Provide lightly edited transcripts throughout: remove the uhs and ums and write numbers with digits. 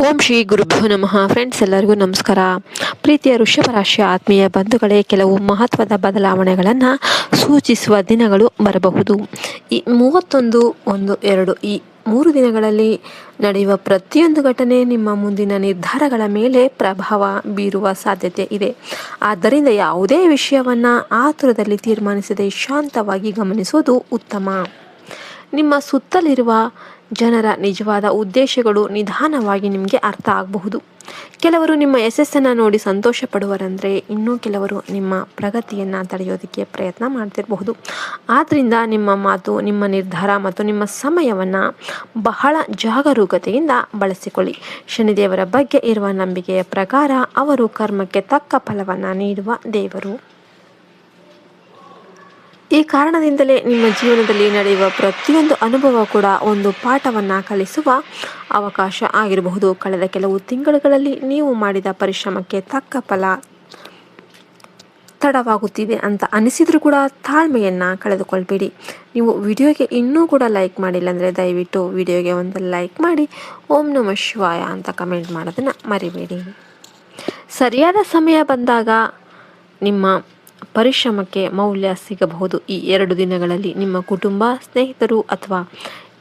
ಓಂ ಶ್ರೀ ಗುರುಭ್ಯೋ ನಮಃ. ಫ್ರೆಂಡ್ಸ್, ಎಲ್ಲರಿಗೂ ನಮಸ್ಕಾರ. ಪ್ರೀತಿಯ ವೃಷಭ ರಾಶಿಯ ಆತ್ಮೀಯ ಬಂಧುಗಳೇ, ಕೆಲವು ಮಹತ್ವದ ಬದಲಾವಣೆಗಳನ್ನು ಸೂಚಿಸುವ ದಿನಗಳು ಬರಬಹುದು. ಈ 31, 1, 2 ಈ 3 ದಿನಗಳಲ್ಲಿ ನಡೆಯುವ ಪ್ರತಿಯೊಂದು ಘಟನೆ ನಿಮ್ಮ ಮುಂದಿನ ನಿರ್ಧಾರಗಳ ಮೇಲೆ ಪ್ರಭಾವ ಬೀರುವ ಸಾಧ್ಯತೆ ಇದೆ. ಆದ್ದರಿಂದ ಯಾವುದೇ ವಿಷಯವನ್ನು ಆತುರದಲ್ಲಿ ತೀರ್ಮಾನಿಸದೆ ಶಾಂತವಾಗಿ ಗಮನಿಸುವುದು ಉತ್ತಮ. ನಿಮ್ಮ ಸುತ್ತಲಿರುವ ಜನರ ನಿಜವಾದ ಉದ್ದೇಶಗಳು ನಿಧಾನವಾಗಿ ನಿಮಗೆ ಅರ್ಥ ಆಗಬಹುದು. ಕೆಲವರು ನಿಮ್ಮ ಯಶಸ್ಸನ್ನು ನೋಡಿ ಸಂತೋಷ ಪಡುವರಂದರೆ, ಇನ್ನೂ ಕೆಲವರು ನಿಮ್ಮ ಪ್ರಗತಿಯನ್ನು ತಡೆಯೋದಕ್ಕೆ ಪ್ರಯತ್ನ ಮಾಡ್ತಿರಬಹುದು. ಆದ್ದರಿಂದ ನಿಮ್ಮ ಮಾತು, ನಿಮ್ಮ ನಿರ್ಧಾರ ಮತ್ತು ನಿಮ್ಮ ಸಮಯವನ್ನು ಬಹಳ ಜಾಗರೂಕತೆಯಿಂದ ಬಳಸಿಕೊಳ್ಳಿ. ಶನಿದೇವರ ಬಗ್ಗೆ ಇರುವ ನಂಬಿಕೆಯ ಪ್ರಕಾರ ಅವರು ಕರ್ಮಕ್ಕೆ ತಕ್ಕ ಫಲವನ್ನು ನೀಡುವ ದೇವರು. ಈ ಕಾರಣದಿಂದಲೇ ನಿಮ್ಮ ಜೀವನದಲ್ಲಿ ನಡೆಯುವ ಪ್ರತಿಯೊಂದು ಅನುಭವ ಕೂಡ ಒಂದು ಪಾಠವನ್ನು ಕಲಿಸುವ ಅವಕಾಶ ಆಗಿರಬಹುದು. ಕಳೆದ ಕೆಲವು ತಿಂಗಳುಗಳಲ್ಲಿ ನೀವು ಮಾಡಿದ ಪರಿಶ್ರಮಕ್ಕೆ ತಕ್ಕ ಫಲ ತಡವಾಗುತ್ತಿದೆ ಅಂತ ಅನಿಸಿದರೂ ಕೂಡ ತಾಳ್ಮೆಯನ್ನು ಕಳೆದುಕೊಳ್ಬೇಡಿ. ನೀವು ವಿಡಿಯೋಗೆ ಇನ್ನೂ ಕೂಡ ಲೈಕ್ ಮಾಡಿಲ್ಲ ಅಂದರೆ ದಯವಿಟ್ಟು ವಿಡಿಯೋಗೆ ಒಂದು ಲೈಕ್ ಮಾಡಿ, ಓಂ ನಮಃ ಶಿವಾಯ ಅಂತ ಕಮೆಂಟ್ ಮಾಡೋದನ್ನು ಮರಿಬೇಡಿ. ಸರಿಯಾದ ಸಮಯ ಬಂದಾಗ ನಿಮ್ಮ ಪರಿಶ್ರಮಕ್ಕೆ ಮೌಲ್ಯ ಸಿಗಬಹುದು. ಈ 2 ದಿನಗಳಲ್ಲಿ ನಿಮ್ಮ ಕುಟುಂಬ, ಸ್ನೇಹಿತರು ಅಥವಾ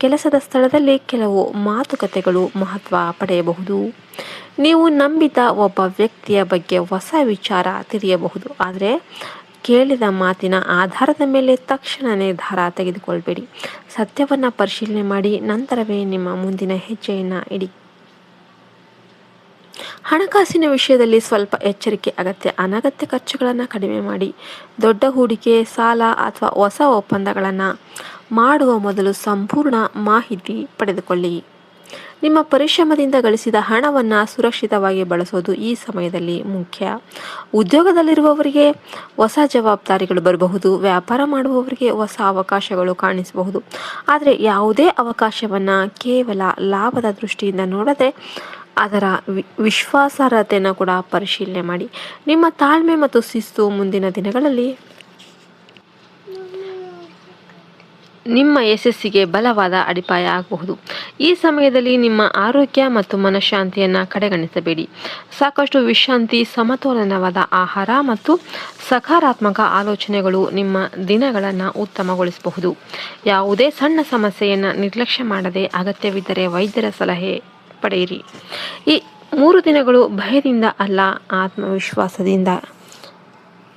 ಕೆಲಸದ ಸ್ಥಳದಲ್ಲಿ ಕೆಲವು ಮಾತುಕತೆಗಳು ಮಹತ್ವ ಪಡೆಯಬಹುದು. ನೀವು ನಂಬಿದ ಒಬ್ಬ ವ್ಯಕ್ತಿಯ ಬಗ್ಗೆ ಹೊಸ ವಿಚಾರ ತಿಳಿಯಬಹುದು. ಆದರೆ ಕೇಳಿದ ಮಾತಿನ ಆಧಾರದ ಮೇಲೆ ತಕ್ಷಣ ನಿರ್ಧಾರ ತೆಗೆದುಕೊಳ್ಬೇಡಿ. ಸತ್ಯವನ್ನು ಪರಿಶೀಲನೆ ಮಾಡಿ ನಂತರವೇ ನಿಮ್ಮ ಮುಂದಿನ ಹೆಜ್ಜೆಯನ್ನು ಇಡಿ. ಹಣಕಾಸಿನ ವಿಷಯದಲ್ಲಿ ಸ್ವಲ್ಪ ಎಚ್ಚರಿಕೆ ಅಗತ್ಯ. ಅನಗತ್ಯ ಖರ್ಚುಗಳನ್ನು ಕಡಿಮೆ ಮಾಡಿ. ದೊಡ್ಡ ಹೂಡಿಕೆ, ಸಾಲ ಅಥವಾ ಹೊಸ ಒಪ್ಪಂದಗಳನ್ನು ಮಾಡುವ ಮೊದಲು ಸಂಪೂರ್ಣ ಮಾಹಿತಿ ಪಡೆದುಕೊಳ್ಳಿ. ನಿಮ್ಮ ಪರಿಶ್ರಮದಿಂದ ಗಳಿಸಿದ ಹಣವನ್ನು ಸುರಕ್ಷಿತವಾಗಿ ಬಳಸೋದು ಈ ಸಮಯದಲ್ಲಿ ಮುಖ್ಯ. ಉದ್ಯೋಗದಲ್ಲಿರುವವರಿಗೆ ಹೊಸ ಜವಾಬ್ದಾರಿಗಳು ಬರಬಹುದು. ವ್ಯಾಪಾರ ಮಾಡುವವರಿಗೆ ಹೊಸ ಅವಕಾಶಗಳು ಕಾಣಿಸಬಹುದು. ಆದರೆ ಯಾವುದೇ ಅವಕಾಶವನ್ನು ಕೇವಲ ಲಾಭದ ದೃಷ್ಟಿಯಿಂದ ನೋಡದೆ ಅದರ ವಿಶ್ವಾಸಾರ್ಹತೆಯನ್ನು ಕೂಡ ಪರಿಶೀಲನೆ ಮಾಡಿ. ನಿಮ್ಮ ತಾಳ್ಮೆ ಮತ್ತು ಶಿಸ್ತು ಮುಂದಿನ ದಿನಗಳಲ್ಲಿ ನಿಮ್ಮ ಯಶಸ್ಸಿಗೆ ಬಲವಾದ ಅಡಿಪಾಯ ಆಗಬಹುದು. ಈ ಸಮಯದಲ್ಲಿ ನಿಮ್ಮ ಆರೋಗ್ಯ ಮತ್ತು ಮನಃಶಾಂತಿಯನ್ನು ಕಡೆಗಣಿಸಬೇಡಿ. ಸಾಕಷ್ಟು ವಿಶ್ರಾಂತಿ, ಸಮತೋಲನವಾದ ಆಹಾರ ಮತ್ತು ಸಕಾರಾತ್ಮಕ ಆಲೋಚನೆಗಳು ನಿಮ್ಮ ದಿನಗಳನ್ನು ಉತ್ತಮಗೊಳಿಸಬಹುದು. ಯಾವುದೇ ಸಣ್ಣ ಸಮಸ್ಯೆಯನ್ನು ನಿರ್ಲಕ್ಷ್ಯ ಮಾಡದೆ ಅಗತ್ಯವಿದ್ದರೆ ವೈದ್ಯರ ಸಲಹೆ ಪಡೆಯಿರಿ. ಈ 3 ದಿನಗಳು ಭಯದಿಂದ ಅಲ್ಲ, ಆತ್ಮವಿಶ್ವಾಸದಿಂದ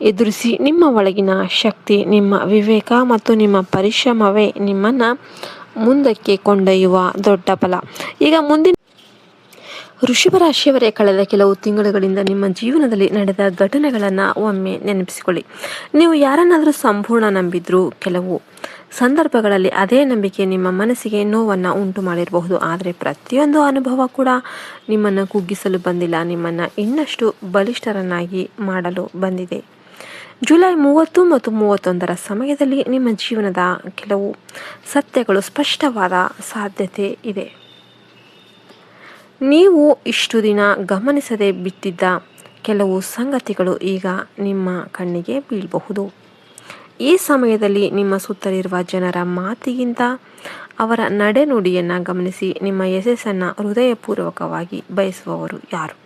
ಎದುರಿಸಿ. ನಿಮ್ಮ ಒಳಗಿನ ಶಕ್ತಿ, ನಿಮ್ಮ ವಿವೇಕ ಮತ್ತು ನಿಮ್ಮ ಪರಿಶ್ರಮವೇ ನಿಮ್ಮನ್ನು ಮುಂದಕ್ಕೆ ಕೊಂಡೊಯ್ಯುವ ದೊಡ್ಡ ಬಲ. ಈಗ ಮುಂದಿನ ವೃಷಭ ರಾಶಿಯವರೇ, ಕಳೆದ ಕೆಲವು ತಿಂಗಳುಗಳಿಂದ ನಿಮ್ಮ ಜೀವನದಲ್ಲಿ ನಡೆದ ಘಟನೆಗಳನ್ನು ಒಮ್ಮೆ ನೆನಪಿಸಿಕೊಳ್ಳಿ. ನೀವು ಯಾರನ್ನಾದರೂ ಸಂಪೂರ್ಣ ನಂಬಿದ್ರು. ಕೆಲವು ಸಂದರ್ಭಗಳಲ್ಲಿ ಅದೇ ನಂಬಿಕೆ ನಿಮ್ಮ ಮನಸ್ಸಿಗೆ ನೋವನ್ನು ಉಂಟು ಮಾಡಿರಬಹುದು. ಆದರೆ ಪ್ರತಿಯೊಂದು ಅನುಭವ ಕೂಡ ನಿಮ್ಮನ್ನು ಕುಗ್ಗಿಸಲು ಬಂದಿಲ್ಲ, ನಿಮ್ಮನ್ನು ಇನ್ನಷ್ಟು ಬಲಿಷ್ಠರನ್ನಾಗಿ ಮಾಡಲು ಬಂದಿದೆ. ಜುಲೈ 30 ಮತ್ತು 31ರ ಸಮಯದಲ್ಲಿ ನಿಮ್ಮ ಜೀವನದ ಕೆಲವು ಸತ್ಯಗಳು ಸ್ಪಷ್ಟವಾದ ಸಾಧ್ಯತೆ ಇದೆ. ನೀವು ಇಷ್ಟು ದಿನ ಗಮನಿಸದೆ ಬಿಟ್ಟಿದ್ದ ಕೆಲವು ಸಂಗತಿಗಳು ಈಗ ನಿಮ್ಮ ಕಣ್ಣಿಗೆ ಬೀಳಬಹುದು. ಈ ಸಮಯದಲ್ಲಿ ನಿಮ್ಮ ಸುತ್ತಲಿರುವ ಜನರ ಮಾತಿಗಿಂತ ಅವರ ನಡೆನುಡಿಯನ್ನು ಗಮನಿಸಿ. ನಿಮ್ಮ ಯಶಸ್ಸನ್ನು ಹೃದಯಪೂರ್ವಕವಾಗಿ ಬಯಸುವವರು ಯಾರು?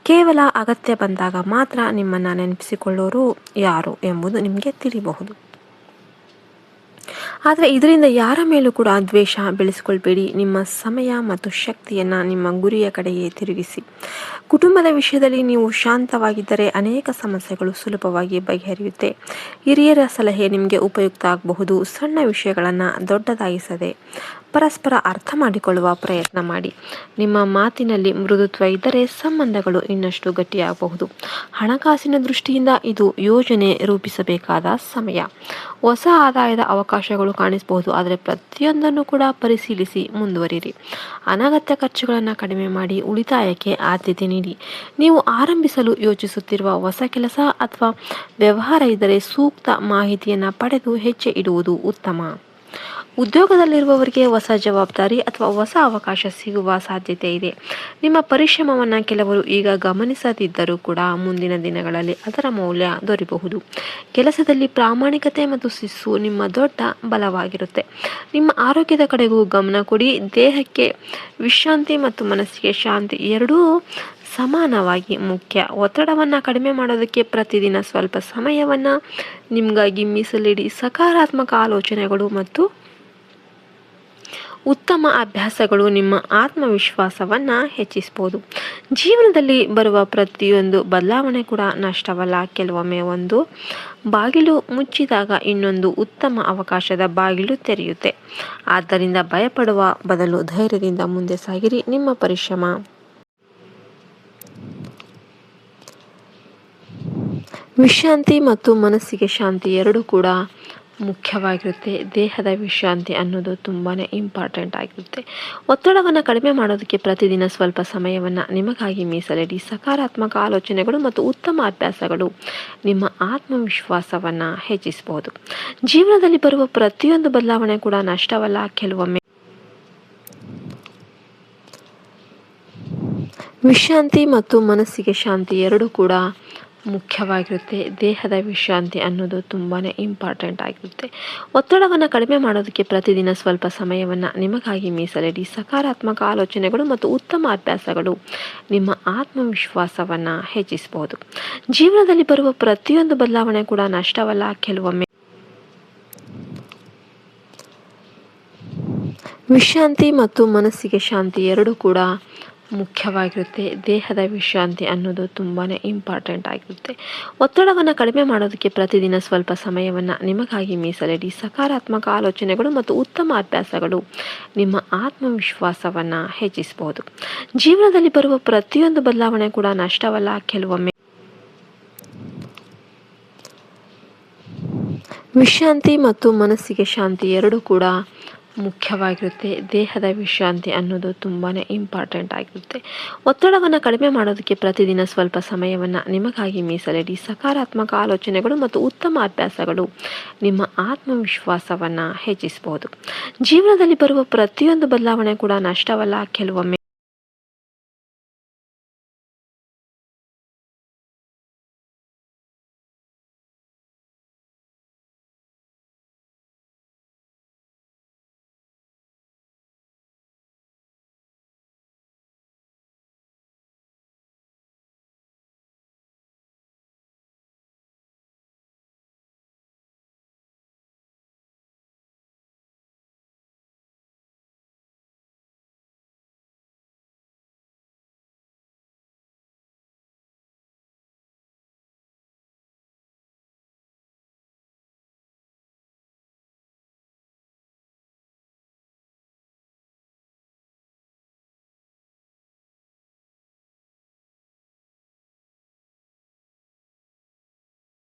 ಕೇವಲ ಅಗತ್ಯ ಬಂದಾಗ ಮಾತ್ರ ನಿಮ್ಮನ್ನು ನೆನಪಿಸಿಕೊಳ್ಳೋರು ಯಾರು ಎಂಬುದು ನಿಮಗೆ ತಿಳಿಯಬಹುದು. ಆದರೆ ಇದರಿಂದ ಯಾರ ಮೇಲೂ ಕೂಡ ದ್ವೇಷ ಬೆಳೆಸಿಕೊಳ್ಬೇಡಿ. ನಿಮ್ಮ ಸಮಯ ಮತ್ತು ಶಕ್ತಿಯನ್ನು ನಿಮ್ಮ ಗುರಿಯ ಕಡೆಗೆ ತಿರುಗಿಸಿ. ಕುಟುಂಬದ ವಿಷಯದಲ್ಲಿ ನೀವು ಶಾಂತವಾಗಿದ್ದರೆ ಅನೇಕ ಸಮಸ್ಯೆಗಳು ಸುಲಭವಾಗಿ ಬಗೆಹರಿಯುತ್ತೆ. ಹಿರಿಯರ ಸಲಹೆ ನಿಮಗೆ ಉಪಯುಕ್ತ ಆಗಬಹುದು. ಸಣ್ಣ ವಿಷಯಗಳನ್ನು ದೊಡ್ಡದಾಗಿಸದೆ ಪರಸ್ಪರ ಅರ್ಥ ಮಾಡಿಕೊಳ್ಳುವ ಪ್ರಯತ್ನ ಮಾಡಿ. ನಿಮ್ಮ ಮಾತಿನಲ್ಲಿ ಮೃದುತ್ವ ಇದ್ದರೆ ಸಂಬಂಧಗಳು ಇನ್ನಷ್ಟು ಗಟ್ಟಿಯಾಗಬಹುದು. ಹಣಕಾಸಿನ ದೃಷ್ಟಿಯಿಂದ ಇದು ಯೋಜನೆ ರೂಪಿಸಬೇಕಾದ ಸಮಯ. ಹೊಸ ಆದಾಯದ ಅವಕಾಶಗಳು ಕಾಣಿಸಬಹುದು, ಆದರೆ ಪ್ರತಿಯೊಂದನ್ನು ಕೂಡ ಪರಿಶೀಲಿಸಿ ಮುಂದುವರಿರಿ. ಅನಗತ್ಯ ಖರ್ಚುಗಳನ್ನು ಕಡಿಮೆ ಮಾಡಿ ಉಳಿತಾಯಕ್ಕೆ ಆದ್ಯತೆ ನೀಡಿ. ನೀವು ಆರಂಭಿಸಲು ಯೋಚಿಸುತ್ತಿರುವ ಹೊಸ ಕೆಲಸ ಅಥವಾ ವ್ಯವಹಾರ ಇದ್ದರೆ ಸೂಕ್ತ ಮಾಹಿತಿಯನ್ನು ಪಡೆದು ಹೆಜ್ಜೆ ಇಡುವುದು ಉತ್ತಮ. ಉದ್ಯೋಗದಲ್ಲಿರುವವರಿಗೆ ಹೊಸ ಜವಾಬ್ದಾರಿ ಅಥವಾ ಹೊಸ ಅವಕಾಶ ಸಿಗುವ ಸಾಧ್ಯತೆ ಇದೆ. ನಿಮ್ಮ ಪರಿಶ್ರಮವನ್ನು ಕೆಲವರು ಈಗ ಗಮನಿಸದಿದ್ದರೂ ಕೂಡ ಮುಂದಿನ ದಿನಗಳಲ್ಲಿ ಅದರ ಮೌಲ್ಯ ದೊರೆಯಬಹುದು. ಕೆಲಸದಲ್ಲಿ ಪ್ರಾಮಾಣಿಕತೆ ಮತ್ತು ಶಿಸ್ತು ನಿಮ್ಮ ದೊಡ್ಡ ಬಲವಾಗಿರುತ್ತೆ. ನಿಮ್ಮ ಆರೋಗ್ಯದ ಕಡೆಗೂ ಗಮನ ಕೊಡಿ. ದೇಹಕ್ಕೆ ವಿಶ್ರಾಂತಿ ಮತ್ತು ಮನಸ್ಸಿಗೆ ಶಾಂತಿ ಎರಡೂ ಸಮಾನವಾಗಿ ಮುಖ್ಯ. ಒತ್ತಡವನ್ನು ಕಡಿಮೆ ಮಾಡೋದಕ್ಕೆ ಪ್ರತಿದಿನ ಸ್ವಲ್ಪ ಸಮಯವನ್ನು ನಿಮಗಾಗಿ ಮೀಸಲಿಡಿ. ಸಕಾರಾತ್ಮಕ ಆಲೋಚನೆಗಳು ಮತ್ತು ಉತ್ತಮ ಅಭ್ಯಾಸಗಳು ನಿಮ್ಮ ಆತ್ಮವಿಶ್ವಾಸವನ್ನು ಹೆಚ್ಚಿಸಬಹುದು. ಜೀವನದಲ್ಲಿ ಬರುವ ಪ್ರತಿಯೊಂದು ಬದಲಾವಣೆ ಕೂಡ ನಷ್ಟವಲ್ಲ. ಕೆಲವೊಮ್ಮೆ ಒಂದು ಬಾಗಿಲು ಮುಚ್ಚಿದಾಗ ಇನ್ನೊಂದು ಉತ್ತಮ ಅವಕಾಶದ ಬಾಗಿಲು ತೆರೆಯುತ್ತೆ. ಆದ್ದರಿಂದ ಭಯಪಡುವ ಬದಲು ಧೈರ್ಯದಿಂದ ಮುಂದೆ ಸಾಗಿರಿ. ನಿಮ್ಮ ಪರಿಶ್ರಮ ವಿಶ್ರಾಂತಿ ಮತ್ತು ಮನಸ್ಸಿಗೆ ಶಾಂತಿ ಎರಡೂ ಕೂಡ ಮುಖ್ಯವಾಗಿರುತ್ತೆ. ದೇಹದ ವಿಶ್ರಾಂತಿ ಅನ್ನೋದು ತುಂಬಾ ಇಂಪಾರ್ಟೆಂಟ್ ಆಗಿರುತ್ತೆ. ಒತ್ತಡವನ್ನು ಕಡಿಮೆ ಮಾಡೋದಕ್ಕೆ ಪ್ರತಿದಿನ ಸ್ವಲ್ಪ ಸಮಯವನ್ನು ನಿಮಗಾಗಿ ಮೀಸಲಿಡಿ. ಸಕಾರಾತ್ಮಕ ಆಲೋಚನೆಗಳು ಮತ್ತು ಉತ್ತಮ ಅಭ್ಯಾಸಗಳು ನಿಮ್ಮ ಆತ್ಮವಿಶ್ವಾಸವನ್ನು ಹೆಚ್ಚಿಸಬಹುದು. ಜೀವನದಲ್ಲಿ ಬರುವ ಪ್ರತಿಯೊಂದು ಬದಲಾವಣೆ ಕೂಡ ನಷ್ಟವಲ್ಲ. ಕೆಲವೊಮ್ಮೆ ವಿಶ್ರಾಂತಿ ಮತ್ತು ಮನಸ್ಸಿಗೆ ಶಾಂತಿ ಎರಡೂ ಕೂಡ ಮುಖ್ಯವಾಗಿರುತ್ತೆ. ದೇಹದ ವಿಶ್ರಾಂತಿ ಅನ್ನೋದು ತುಂಬಾ ಇಂಪಾರ್ಟೆಂಟ್ ಆಗಿರುತ್ತೆ. ಒತ್ತಡವನ್ನು ಕಡಿಮೆ ಮಾಡೋದಕ್ಕೆ ಪ್ರತಿದಿನ ಸ್ವಲ್ಪ ಸಮಯವನ್ನು ನಿಮಗಾಗಿ ಮೀಸಲಿಡಿ. ಸಕಾರಾತ್ಮಕ ಆಲೋಚನೆಗಳು ಮತ್ತು ಉತ್ತಮ ಅಭ್ಯಾಸಗಳು ನಿಮ್ಮ ಆತ್ಮವಿಶ್ವಾಸವನ್ನು ಹೆಚ್ಚಿಸಬಹುದು. ಜೀವನದಲ್ಲಿ ಬರುವ ಪ್ರತಿಯೊಂದು ಬದಲಾವಣೆ ಕೂಡ ನಷ್ಟವಲ್ಲ. ಕೆಲವೊಮ್ಮೆ ವಿಶ್ರಾಂತಿ ಮತ್ತು ಮನಸ್ಸಿಗೆ ಶಾಂತಿ ಎರಡೂ ಕೂಡ ಮುಖ್ಯವಾಗಿರುತ್ತೆ. ದೇಹದ ವಿಶ್ರಾಂತಿ ಅನ್ನೋದು ತುಂಬಾ ಇಂಪಾರ್ಟೆಂಟ್ ಆಗಿರುತ್ತೆ. ಒತ್ತಡವನ್ನು ಕಡಿಮೆ ಮಾಡೋದಕ್ಕೆ ಪ್ರತಿದಿನ ಸ್ವಲ್ಪ ಸಮಯವನ್ನು ನಿಮಗಾಗಿ ಮೀಸಲಿಡಿ. ಸಕಾರಾತ್ಮಕ ಆಲೋಚನೆಗಳು ಮತ್ತು ಉತ್ತಮ ಅಭ್ಯಾಸಗಳು ನಿಮ್ಮ ಆತ್ಮವಿಶ್ವಾಸವನ್ನು ಹೆಚ್ಚಿಸಬಹುದು. ಜೀವನದಲ್ಲಿ ಬರುವ ಪ್ರತಿಯೊಂದು ಬದಲಾವಣೆ ಕೂಡ ನಷ್ಟವಲ್ಲ. ಕೆಲವೊಮ್ಮೆ ವಿಶ್ರಾಂತಿ ಮತ್ತು ಮನಸ್ಸಿಗೆ ಶಾಂತಿ ಎರಡೂ ಕೂಡ ಮುಖ್ಯವಾಗಿರುತ್ತೆ. ದೇಹದ ವಿಶ್ರಾಂತಿ ಅನ್ನೋದು ತುಂಬಾ ಇಂಪಾರ್ಟೆಂಟ್ ಆಗಿರುತ್ತೆ. ಒತ್ತಡವನ್ನು ಕಡಿಮೆ ಮಾಡೋದಕ್ಕೆ ಪ್ರತಿದಿನ ಸ್ವಲ್ಪ ಸಮಯವನ್ನು ನಿಮಗಾಗಿ ಮೀಸಲಿಡಿ. ಸಕಾರಾತ್ಮಕ ಆಲೋಚನೆಗಳು ಮತ್ತು ಉತ್ತಮ ಅಭ್ಯಾಸಗಳು ನಿಮ್ಮ ಆತ್ಮವಿಶ್ವಾಸವನ್ನು ಹೆಚ್ಚಿಸಬಹುದು. ಜೀವನದಲ್ಲಿ ಬರುವ ಪ್ರತಿಯೊಂದು ಬದಲಾವಣೆ ಕೂಡ ನಷ್ಟವಲ್ಲ. ಕೆಲವೊಮ್ಮೆ